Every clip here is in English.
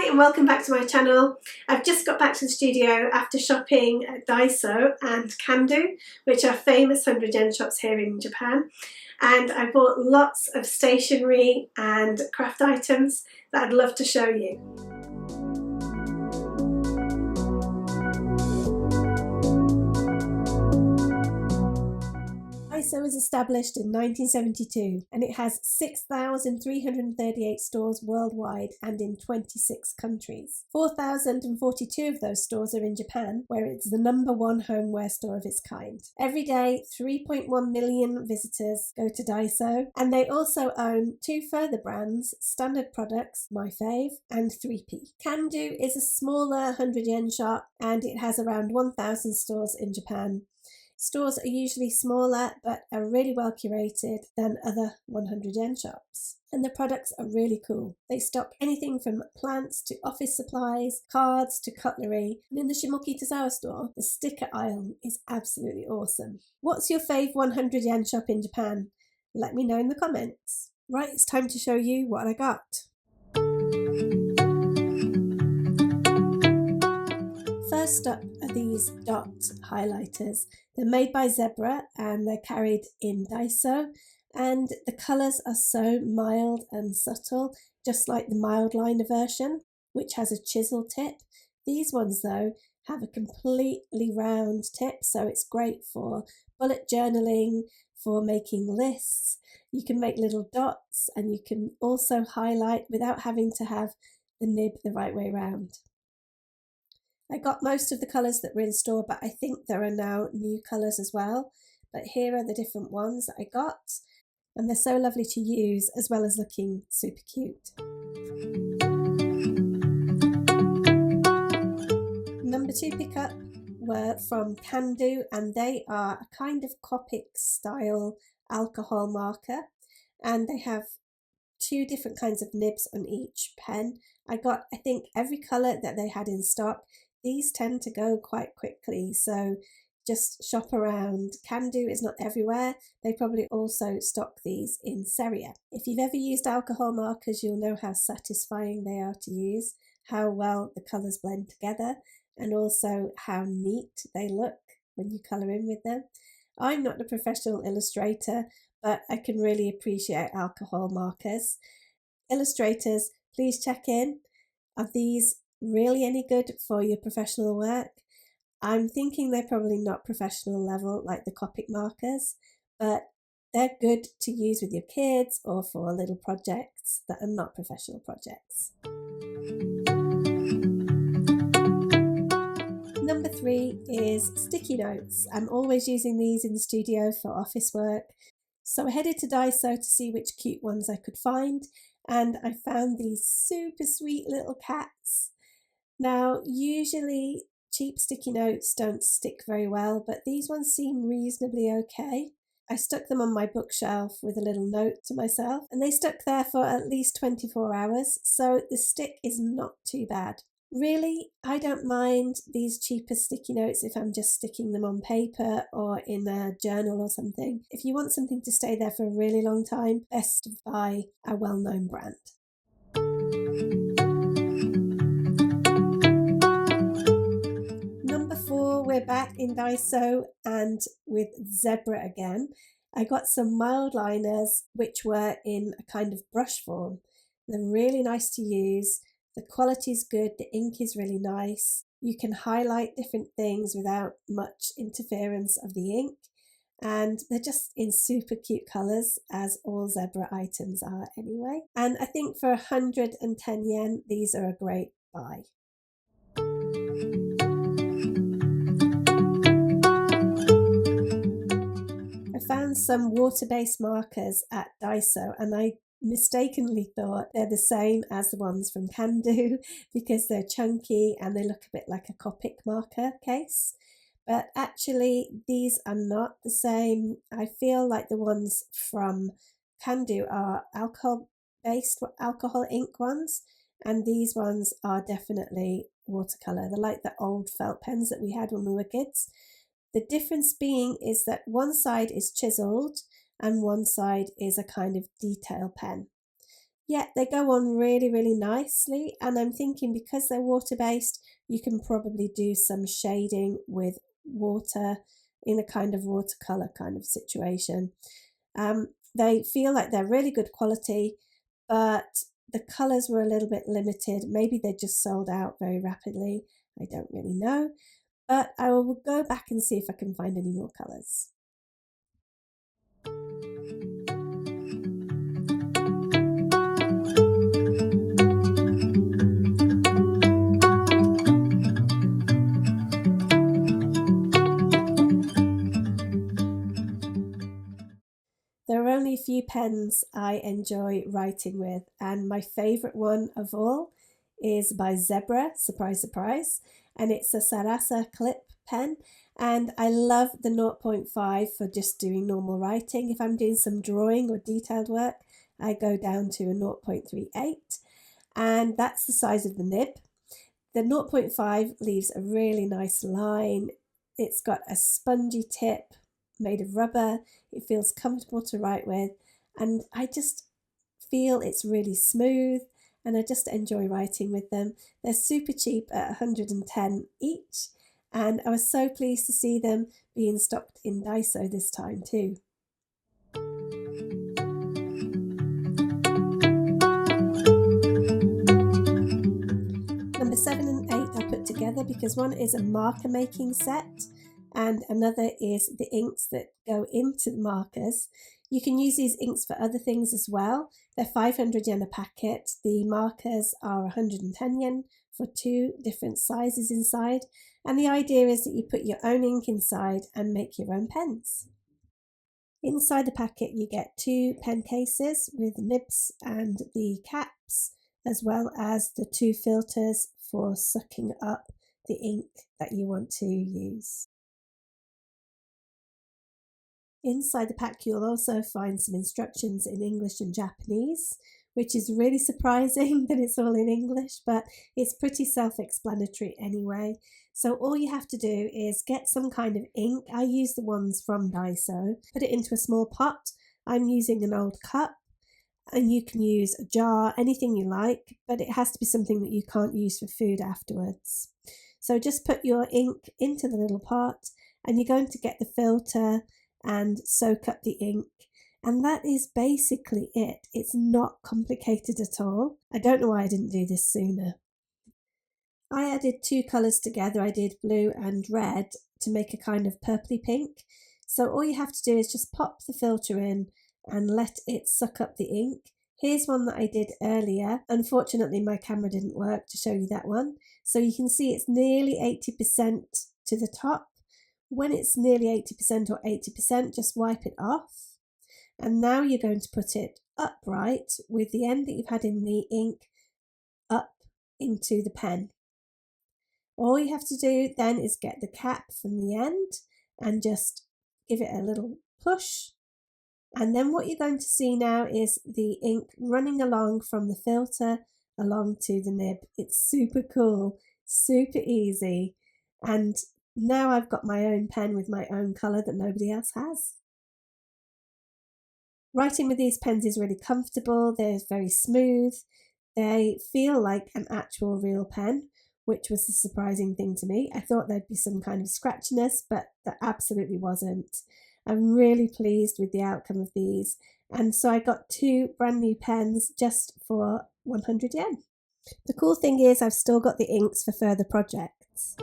Hi and welcome back to my channel. I've just got back to the studio after shopping at Daiso and Kandu, which are famous 100 yen shops here in Japan, and I bought lots of stationery and craft items that I'd love to show you. Daiso was established in 1972 and it has 6,338 stores worldwide and in 26 countries. 4,042 of those stores are in Japan, where it's the #1 homeware store of its kind. Every day, 3.1 million visitors go to Daiso, and they also own 2 further brands, Standard Products, my fave, and 3P. Kandu is a smaller 100 yen shop and it has around 1,000 stores in Japan. Stores are usually smaller but are really well curated than other 100 yen shops. And the products are really cool. They stock anything from plants to office supplies, cards to cutlery. And in the Shimokitazawa store, the sticker aisle is absolutely awesome. What's your fave 100 yen shop in Japan? Let me know in the comments. Right, it's time to show you what I got. First up are these dot highlighters. They're made by Zebra and they're carried in Daiso, and the colours are so mild and subtle, just like the Mildliner version, which has a chisel tip. These ones though have a completely round tip, so it's great for bullet journaling, for making lists. You can make little dots and you can also highlight without having to have the nib the right way around. I got most of the colours that were in store, but I think there are now new colours as well. But here are the different ones that I got, and they're so lovely to use as well as looking super cute. Number 2 pickup were from Kandu, and they are a kind of Copic style alcohol marker, and they have 2 different kinds of nibs on each pen. I got, I think, every colour that they had in stock. These tend to go quite quickly, so just shop around. Kandu is not everywhere. They probably also stock these in Sarasa. If you've ever used alcohol markers, you'll know how satisfying they are to use, how well the colours blend together, and also how neat they look when you colour in with them. I'm not a professional illustrator, but I can really appreciate alcohol markers. Illustrators, please check in. Are these really any good for your professional work? I'm thinking they're probably not professional level like the Copic markers, but they're good to use with your kids or for little projects that are not professional projects. Number 3 is sticky notes. I'm always using these in the studio for office work. So I headed to Daiso to see which cute ones I could find, and I found these super sweet little cats. Now, usually cheap sticky notes don't stick very well, but these ones seem reasonably okay. I stuck them on my bookshelf with a little note to myself, and they stuck there for at least 24 hours, so the stick is not too bad. Really, I don't mind these cheaper sticky notes if I'm just sticking them on paper or in a journal or something. If you want something to stay there for a really long time, best to buy a well-known brand. Number 4, we're back in Daiso and with Zebra again. I got some Mildliners which were in a kind of brush form. They're really nice to use. The quality is good, the ink is really nice. You can highlight different things without much interference of the ink. And they're just in super cute colours, as all Zebra items are anyway. And I think for 110 yen, these are a great buy. I found some water-based markers at Daiso, and I mistakenly thought they're the same as the ones from Kandu because they're chunky and they look a bit like a Copic marker case. But actually these are not the same. I feel like the ones from Kandu are alcohol-based, alcohol ink ones, and these ones are definitely watercolour. They're like the old felt pens that we had when we were kids. The difference being is that one side is chiselled and one side is a kind of detail pen. Yeah, they go on really, really nicely. And I'm thinking because they're water-based, you can probably do some shading with water in a kind of watercolor kind of situation. They feel like they're really good quality, but the colors were a little bit limited. Maybe they just sold out very rapidly. I don't really know, but I will go back and see if I can find any more colors. There are only a few pens I enjoy writing with, and my favourite one of all is by Zebra, surprise, surprise, and it's a Sarasa clip pen. And I love the 0.5 for just doing normal writing. If I'm doing some drawing or detailed work, I go down to a 0.38, and that's the size of the nib. The 0.5 leaves a really nice line. It's got a spongy tip made of rubber. It feels comfortable to write with, and I just feel it's really smooth, and I just enjoy writing with them. They're super cheap at 110 each, and I was so pleased to see them being stocked in Daiso this time too. Number 7 and 8 I put together because one is a marker making set and another is the inks that go into the markers. You can use these inks for other things as well. They're 500 yen a packet. The markers are 110 yen for 2 different sizes inside. And the idea is that you put your own ink inside and make your own pens. Inside the packet you get 2 pen cases with nibs and the caps, as well as the 2 filters for sucking up the ink that you want to use. Inside the pack you'll also find some instructions in English and Japanese, which is really surprising that it's all in English, but it's pretty self-explanatory anyway. So all you have to do is get some kind of ink. I use the ones from Daiso. Put it into a small pot. I'm using an old cup, and you can use a jar, anything you like, but it has to be something that you can't use for food afterwards. So just put your ink into the little pot, and you're going to get the filter and soak up the ink. And that is basically it. It's not complicated at all. I don't know why I didn't do this sooner. I added 2 colours together. I did blue and red to make a kind of purpley pink. So all you have to do is just pop the filter in and let it suck up the ink. Here's one that I did earlier. Unfortunately, my camera didn't work to show you that one. So you can see it's nearly 80% to the top. When it's nearly 80% or 80%, just wipe it off. And now you're going to put it upright with the end that you've had in the ink up into the pen. All you have to do then is get the cap from the end and just give it a little push. And then what you're going to see now is the ink running along from the filter along to the nib. It's super cool, super easy. And now I've got my own pen with my own colour that nobody else has. Writing with these pens is really comfortable. They're very smooth. They feel like an actual real pen, which was a surprising thing to me. I thought there'd be some kind of scratchiness, but there absolutely wasn't. I'm really pleased with the outcome of these. And so I got 2 brand new pens just for 100 yen. The cool thing is I've still got the inks for further projects.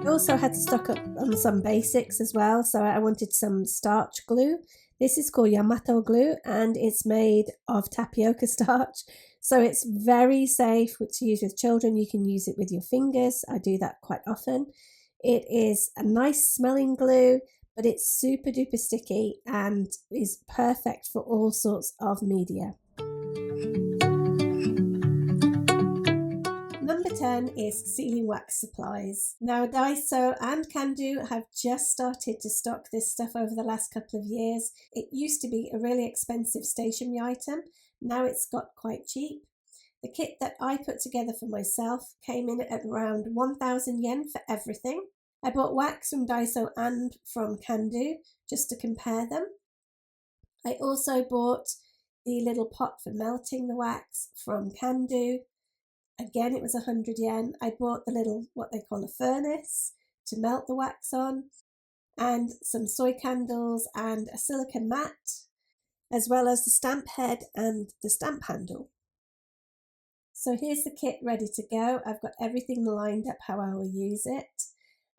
I also had to stock up on some basics as well, so I wanted some starch glue. This is called Yamato glue and it's made of tapioca starch, so it's very safe to use with children. You can use it with your fingers. I do that quite often. It is a nice smelling glue, but it's super duper sticky and is perfect for all sorts of media. Number 10 is sealing wax supplies. Now Daiso and Kandu have just started to stock this stuff over the last couple of years. It used to be a really expensive stationery item. Now it's got quite cheap. The kit that I put together for myself came in at around 1,000 yen for everything. I bought wax from Daiso and from Kandu just to compare them. I also bought the little pot for melting the wax from Can-Do. Again, it was 100 yen. I bought the little, what they call a furnace to melt the wax on, and some soy candles and a silicone mat, as well as the stamp head and the stamp handle. So here's the kit ready to go. I've got everything lined up how I will use it.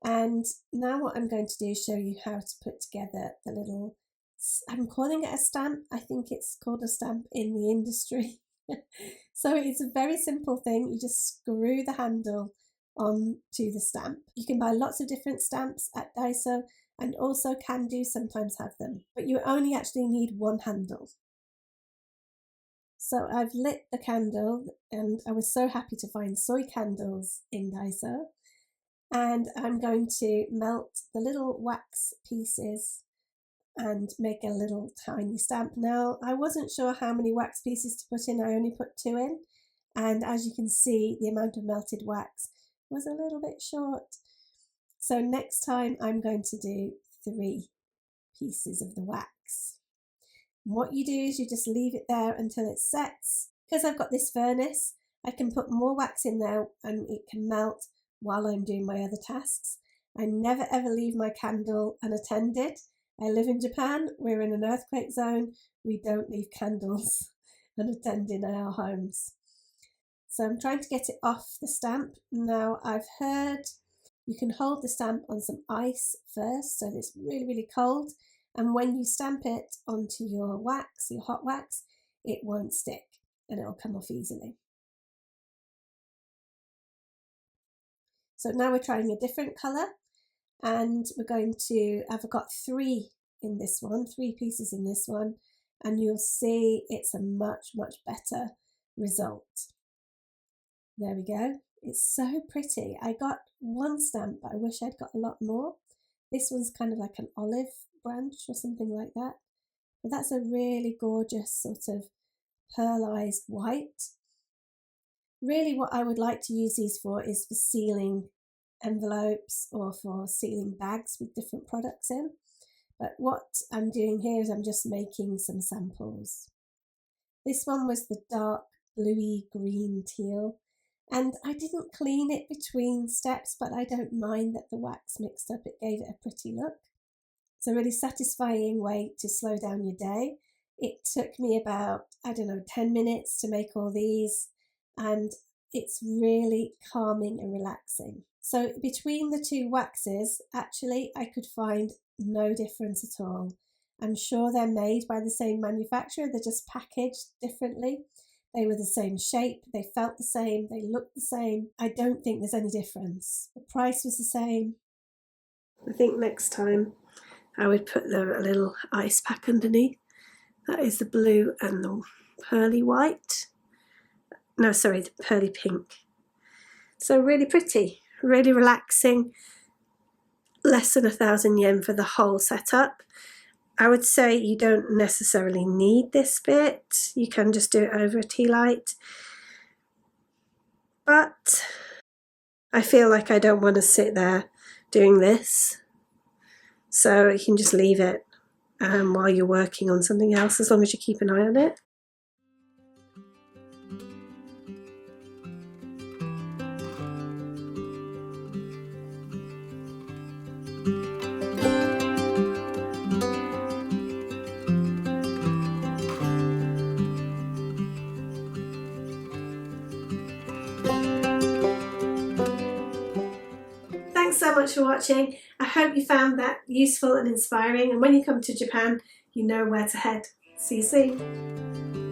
And now what I'm going to do is show you how to put together the little, I'm calling it a stamp. I think it's called a stamp in the industry. So it's a very simple thing. You just screw the handle onto the stamp. You can buy lots of different stamps at Daiso, and also Can-Do sometimes have them, but you only actually need one handle. So I've lit the candle, and I was so happy to find soy candles in Daiso, and I'm going to melt the little wax pieces and make a little tiny stamp. Now, I wasn't sure how many wax pieces to put in. I only put 2 in, and as you can see, the amount of melted wax was a little bit short. So next time I'm going to do 3 pieces of the wax. What you do is you just leave it there until it sets. Because I've got this furnace, I can put more wax in there and it can melt while I'm doing my other tasks. I never ever leave my candle unattended. I live in Japan, we're in an earthquake zone, we don't leave candles unattended in our homes. So I'm trying to get it off the stamp. Now I've heard you can hold the stamp on some ice first, so it's really, really cold. And when you stamp it onto your wax, your hot wax, it won't stick and it'll come off easily. So now we're trying a different colour, and we're going to, I've got 3 in this one, 3 pieces in this one, and you'll see it's a much, much better result. There we go. It's so pretty. I got 1 stamp, but I wish I'd got a lot more. This one's kind of like an olive branch or something like that. But that's a really gorgeous sort of pearlized white. Really what I would like to use these for is for sealing envelopes or for sealing bags with different products in. But what I'm doing here is I'm just making some samples. This one was the dark bluey green teal, and I didn't clean it between steps, but I don't mind that the wax mixed up. It gave it a pretty look. It's a really satisfying way to slow down your day. It took me about, 10 minutes to make all these, and it's really calming and relaxing. So between the 2 waxes, actually, I could find no difference at all. I'm sure they're made by the same manufacturer, they're just packaged differently. They were the same shape, they felt the same, they looked the same. I don't think there's any difference. The price was the same. I think next time I would put a little ice pack underneath. That is the blue and the pearly white. No, sorry, the pearly pink. So really pretty, really relaxing. Less than 1,000 yen for the whole setup. I would say you don't necessarily need this bit. You can just do it over a tea light. But I feel like I don't want to sit there doing this. So you can just leave it while you're working on something else, as long as you keep an eye on it. Thanks so much for watching. I hope you found that useful and inspiring, and when you come to Japan, you know where to head. See you soon.